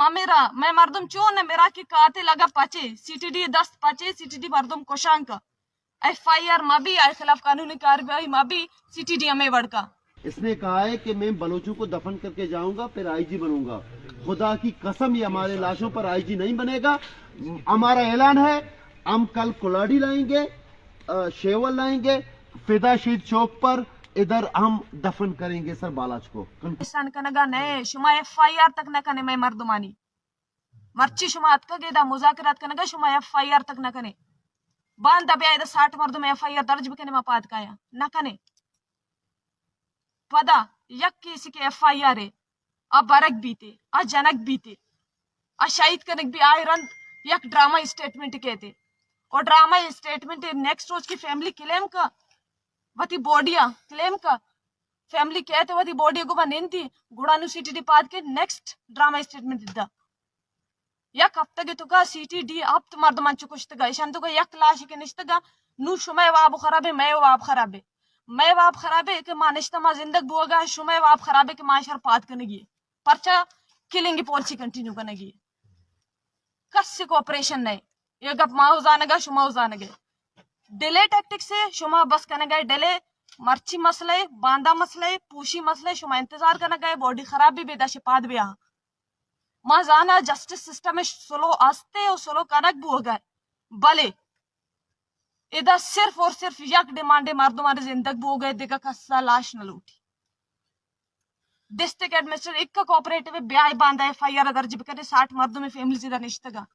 ममेरा मैं मर्दम चो ने मेरा की काते लगा पाचे सीटीडी 10 पाचे सीटीडी मर्दम कोशांक एफआईआर माबी आई खिलाफ कानूनी कार्रवाई माबी सीटीडी में वड़का। इसने कहा है कि मैं बलोचों को दफन करके जाऊंगा फिर आईजी बनूंगा। खुदा की कसम ये हमारे लाशों पर आईजी नहीं बनेगा। हमारा ऐलान है, हम कल कुलाड़ी लाएंगे, शेवल लाएंगे, फिदा शहीद चौक पर इधर हम दफन करेंगे सर बालाज को। सन कनगा ने शुमा एफआईआर तक न कने मैं मर्दमानी मर्ची शुमा अतका गेदा मुजाकरात कनगा शुमा एफआईआर तक न कने बांध दबे 60 मर्दों में एफआईआर दर्ज बकने में पाद काया न कने पदा यक किसी के एफआईआर है अब बरक बीते आ जनक बीते आ शहीद कनक भी आए रंग यक ड्रामा स्टेटमेंट कहते और ड्रामा स्टेटमेंट नेक्स्ट रोज की फैमिली क्लेम का वती बॉडिया क्लेम का फैमिली कहते वती बॉडी को बनेंती गुड़ानु सीटीडी पाद के नेक्स्ट ड्रामा स्टेटमेंट दिदा यक हफ्ते के तुका सीटीडी अब तो मर्द मंचु कुछ तगा ईशान तुका यक लाश के निश्तगा नु शुमे वाब खराबे मैं वाब खराबे मैं वाब खराबे के मानिश्ता मा जिंदग बोगा शुमे वाब खराबे के माशर पाद कनेगी परचा किलिंग पॉलिसी कंटिन्यू कनेगी कस्य को ऑपरेशन नहीं ये गप माओ जानगा शुमाओ जानगे डिले टैक्टिक से शुमा बस करने गए डिले मर्ची मसले बांदा मसले पूशी मसले शुमा इंतजार करने गए बॉडी खराब भी बेदा शिपाद भी माँ जाना जस्टिस सिस्टम में सोलो आस्ते और सोलो कनक भी हो गए भले इधर सिर्फ और सिर्फ यक डिमांडे मर्दों मारे जिंदगी भी हो गए देखा कस्सा लाश न लूटी डिस्ट्रिक्ट एडमिनिस्ट्रेटर एक का कोऑपरेटिव ब्याह बांधा एफआईआर दर्ज करे 60 मर्दों में फैमिली सीधा निश्तगा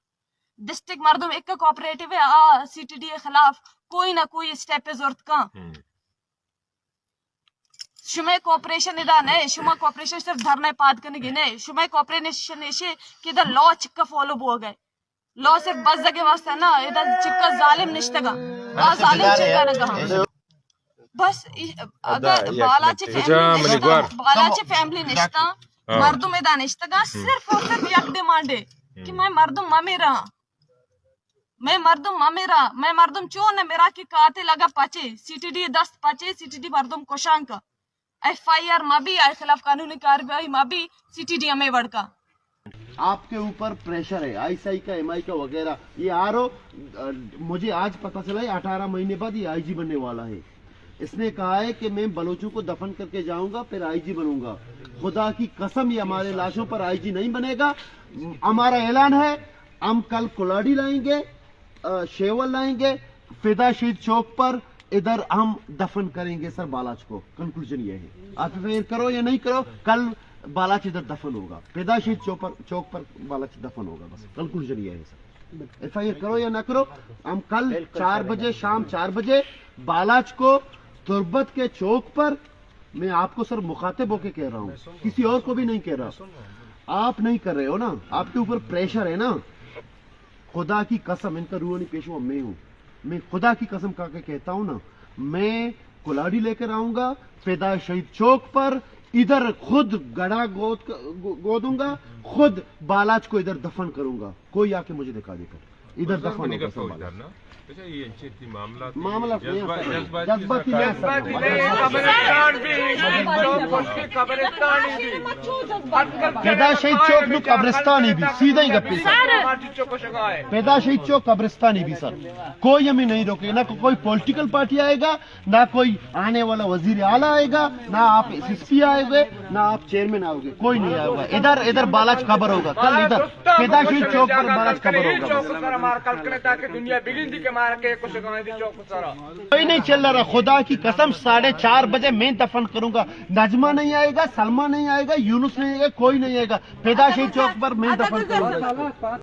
डिस्ट्रिक्ट मर्दों में एक का कोऑपरेटिव है सीटीडी के खिलाफ कोई ना कोई स्टेप पे जरूरत का शुमे कोऑपरेशन इदा नहीं शुमा कोऑपरेशन सिर्फ धरने पाद करने गिने शुमे कोऑपरेशन ऐसे कि इधर लॉ चिक्का फॉलो हो गए लॉ सिर्फ बस जगह वास्ते ना इधर चिक्का जालिम निश्तगा आ जालिम चिक्का ना कहा बस अगर बालाचे फैमिली निश्ता मर्दों में दा निश्तगा सिर्फ और सिर्फ यक डिमांड है कि मैं मर्दुम ममेरा मैं मर्दुम चो ने मेरा की काते लगा पाचे सीटीडी 10 पाचे सीटीडी मर्दुम कोशांक एफआईआर माबी आई खिलाफ कानूनी कार्रवाई माबी सीटीडी में वड़का। आपके ऊपर प्रेशर है आईएसआई का एमआई का वगैरह ये मुझे आज पता चला है 18 महीने बाद ये आईजी बनने वाला है। इसने कहा है कि मैं बलोचों को दफन करके जाऊंगा फिर आईजी बनूंगा। खुदा की कसम ये हमारे लाशों पर आईजी नहीं बनेगा। हमारा ऐलान है, हम कल कुलाड़ी लाएंगे, शेवल लाएंगे, फिदा शहीद चौक पर इधर हम दफन करेंगे सर बालाज को। कंक्लूजन ये है, आप एफआईआर करो या नहीं करो, कल बालाज इधर दफन होगा, फिदा शहीद चौक पर बालाज दफन होगा। बस कंक्लूजन ये है सर, एफआईआर करो या ना करो, हम कल 4 बजे शाम 4 बजे बालाज को तुर्बत के चौक पर, मैं आपको सर मुखातिब होके कह रहा हूँ, किसी और को भी नहीं कह रहा। आप नहीं कर रहे हो ना, आपके ऊपर प्रेशर है ना। खुदा की कसम, इनका रूहानी पेशवा मैं हूँ, मैं खुदा की कसम का के कहता हूँ ना, मैं कुलाड़ी लेकर आऊंगा फिदा शहीद चौक पर, इधर खुद गड़ा गोदूंगा, खुद बालाज को इधर दफन करूंगा। कोई आके मुझे दिखा देकर इधर दफन होगा। मामला जज्बाती पैदा शहीद चौक नु कब्रिस्तान ही भी सीधा ही गप्पी सर, पैदा शहीद चौक कब्रिस्तान ही भी सर। कोई हमें नहीं रोकेगा, ना कोई पॉलिटिकल पार्टी आएगा, ना कोई आने वाला वजीर आला आएगा, ना आप एसएसपी आएंगे, ना आप चेयरमैन आओगे, कोई नहीं आएगा। इधर बालाज खबर होगा कल, इधर पैदा शहीद चौक पर बालाज खबर होगा। कोई नहीं चल रहा, खुदा की कसम 4:30 बजे मैं दफन करूंगा। नजमा नहीं आएगा, सलमा नहीं आएगा, यूनुस नहीं आएगा, कोई नहीं आएगा। पैदा शहीद चौक पर मैं दफन करूंगा।